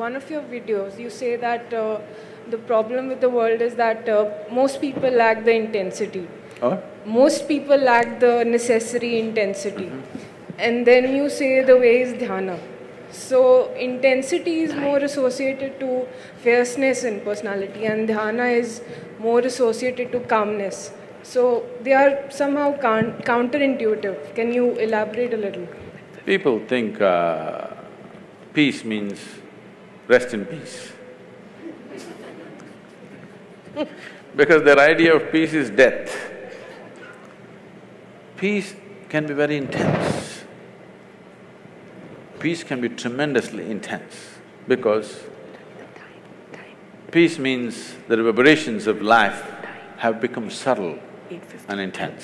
one of your videos, you say that the problem with the world is that most people lack the intensity. Most people lack the necessary intensity. And then you say the way is dhyana. So intensity is more associated to fierceness in personality, and dhyana is more associated to calmness. So they are somehow counterintuitive. Can you elaborate a little? People think peace means rest in peace. Because their idea of peace is death. Peace can be very intense. Peace can be tremendously intense because peace means the reverberations of life have become subtle and intense.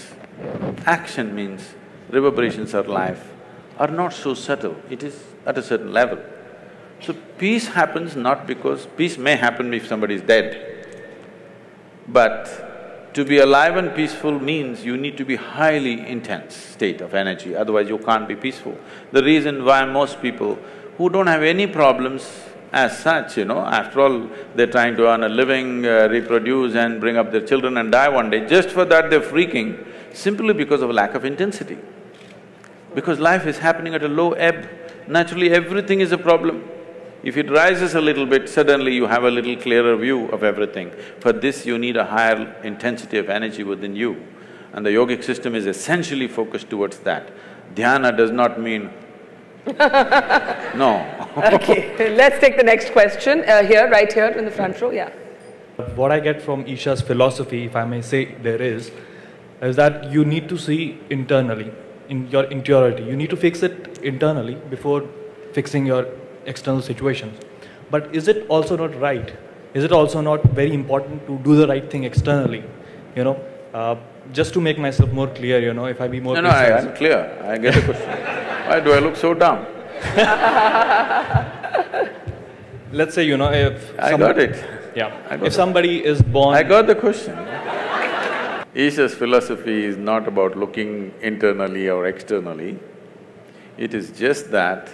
Action means reverberations of life are not so subtle, it is at a certain level. So peace happens not because… peace may happen if somebody is dead, but to be alive and peaceful means you need to be highly intense state of energy, otherwise you can't be peaceful. The reason why most people who don't have any problems as such, after all, they're trying to earn a living, reproduce and bring up their children and die one day, just for that they're freaking, simply because of lack of intensity. Because life is happening at a low ebb, naturally everything is a problem. If it rises a little bit, suddenly you have a little clearer view of everything. For this, you need a higher intensity of energy within you, and the yogic system is essentially focused towards that. Dhyana does not mean… no. Okay, let's take the next question, right here in the front row, yeah. What I get from Isha's philosophy, if I may say there is that you need to see internally, in your interiority. You need to fix it internally before fixing your external situations. But is it also not right? Is it also not very important to do the right thing externally? Just to make myself more clear, if I be more precise. I'm clear, I get the question. Why do I look so dumb? Let's say, if… I got it. Yeah, if somebody is born… I got the question. Isha's philosophy is not about looking internally or externally. It is just that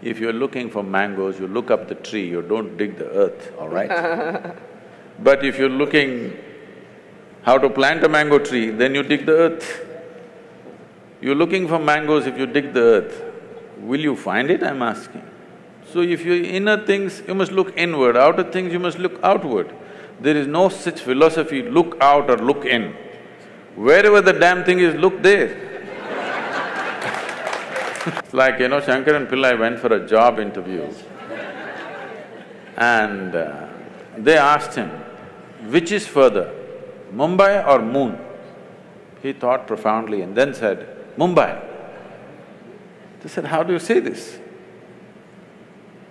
if you're looking for mangoes, you look up the tree, you don't dig the earth, all right? But if you're looking how to plant a mango tree, then you dig the earth. You're looking for mangoes, if you dig the earth, will you find it, I'm asking? So if you're inner things, you must look inward, outer things, you must look outward. There is no such philosophy, look out or look in. Wherever the damn thing is, look there. It's like, Shankaran Pillai went for a job interview and they asked him, which is further, Mumbai or moon? He thought profoundly and then said, Mumbai. They said, how do you say this?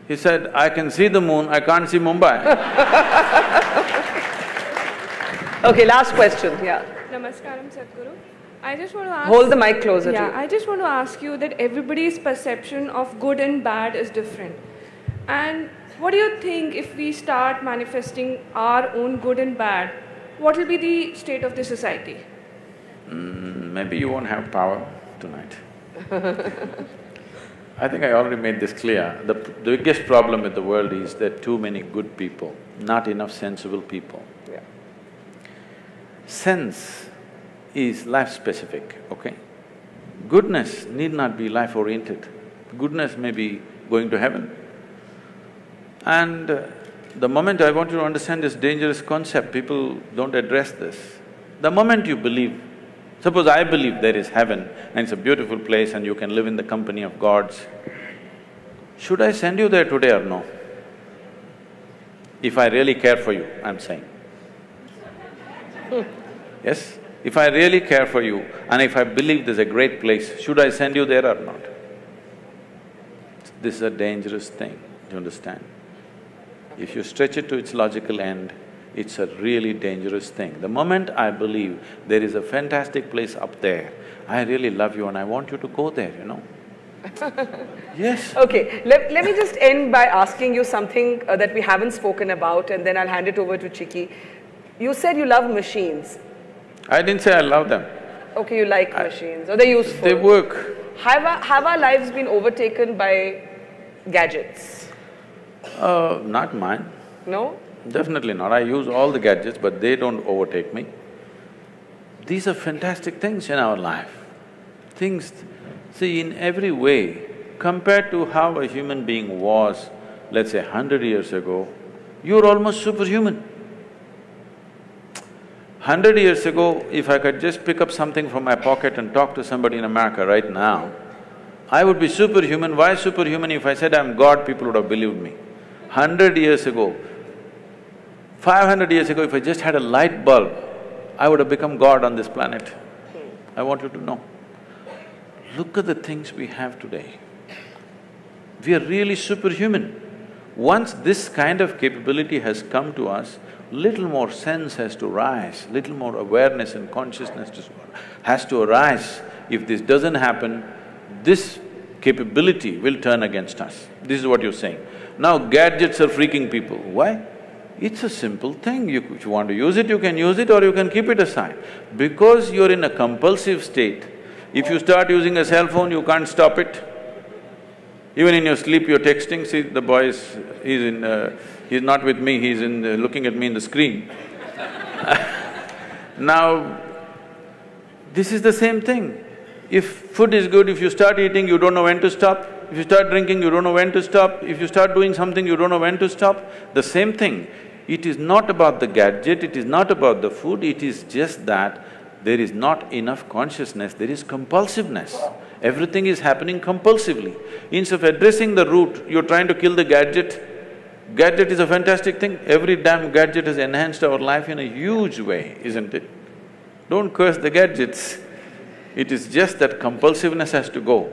He said, I can see the moon, I can't see Mumbai. Okay, last question, yeah. Namaskaram, Sadhguru. I just want to ask… Hold the mic closer to you. I just want to ask you that everybody's perception of good and bad is different. And what do you think if we start manifesting our own good and bad, what will be the state of the society? Maybe you won't have power tonight. I think I already made this clear. The biggest problem with the world is there are too many good people, not enough sensible people. Yeah. Sense is life-specific, okay? Goodness need not be life-oriented. Goodness may be going to heaven. And the moment I want you to understand this dangerous concept, people don't address this. The moment you believe, suppose I believe there is heaven and it's a beautiful place and you can live in the company of gods, should I send you there today or no? If I really care for you, I'm saying. Yes? If I really care for you and if I believe there's a great place, should I send you there or not? This is a dangerous thing, you understand? If you stretch it to its logical end, it's a really dangerous thing. The moment I believe there is a fantastic place up there, I really love you and I want you to go there, Yes. Okay, let me just end by asking you something that we haven't spoken about, and then I'll hand it over to Chiki. You said you love machines. I didn't say I love them. Okay, you like machines, or they're useful. They work. Have our lives been overtaken by gadgets? Not mine. No? Definitely not. I use all the gadgets, but they don't overtake me. These are fantastic things in our life. Things… see, in every way, compared to how a human being was, let's say 100 years ago, you're almost superhuman. 100 years ago, if I could just pick up something from my pocket and talk to somebody in America right now, I would be superhuman. Why superhuman? If I said I'm God, people would have believed me. 100 years ago, 500 years ago, if I just had a light bulb, I would have become God on this planet. I want you to know. Look at the things we have today. We are really superhuman. Once this kind of capability has come to us, little more sense has to rise, little more awareness and consciousness has to arise. If this doesn't happen, this capability will turn against us. This is what you're saying. Now gadgets are freaking people. Why? It's a simple thing. If you want to use it, you can use it or you can keep it aside. Because you're in a compulsive state, if you start using a cell phone, you can't stop it. Even in your sleep, you're texting. See, the boy is… he's not with me, he's looking at me in the screen. Now, this is the same thing. If food is good, if you start eating, you don't know when to stop. If you start drinking, you don't know when to stop. If you start doing something, you don't know when to stop. The same thing. It is not about the gadget, it is not about the food, it is just that there is not enough consciousness, there is compulsiveness. Everything is happening compulsively. Instead of addressing the root, you're trying to kill the gadget. Gadget is a fantastic thing. Every damn gadget has enhanced our life in a huge way, isn't it? Don't curse the gadgets. It is just that compulsiveness has to go.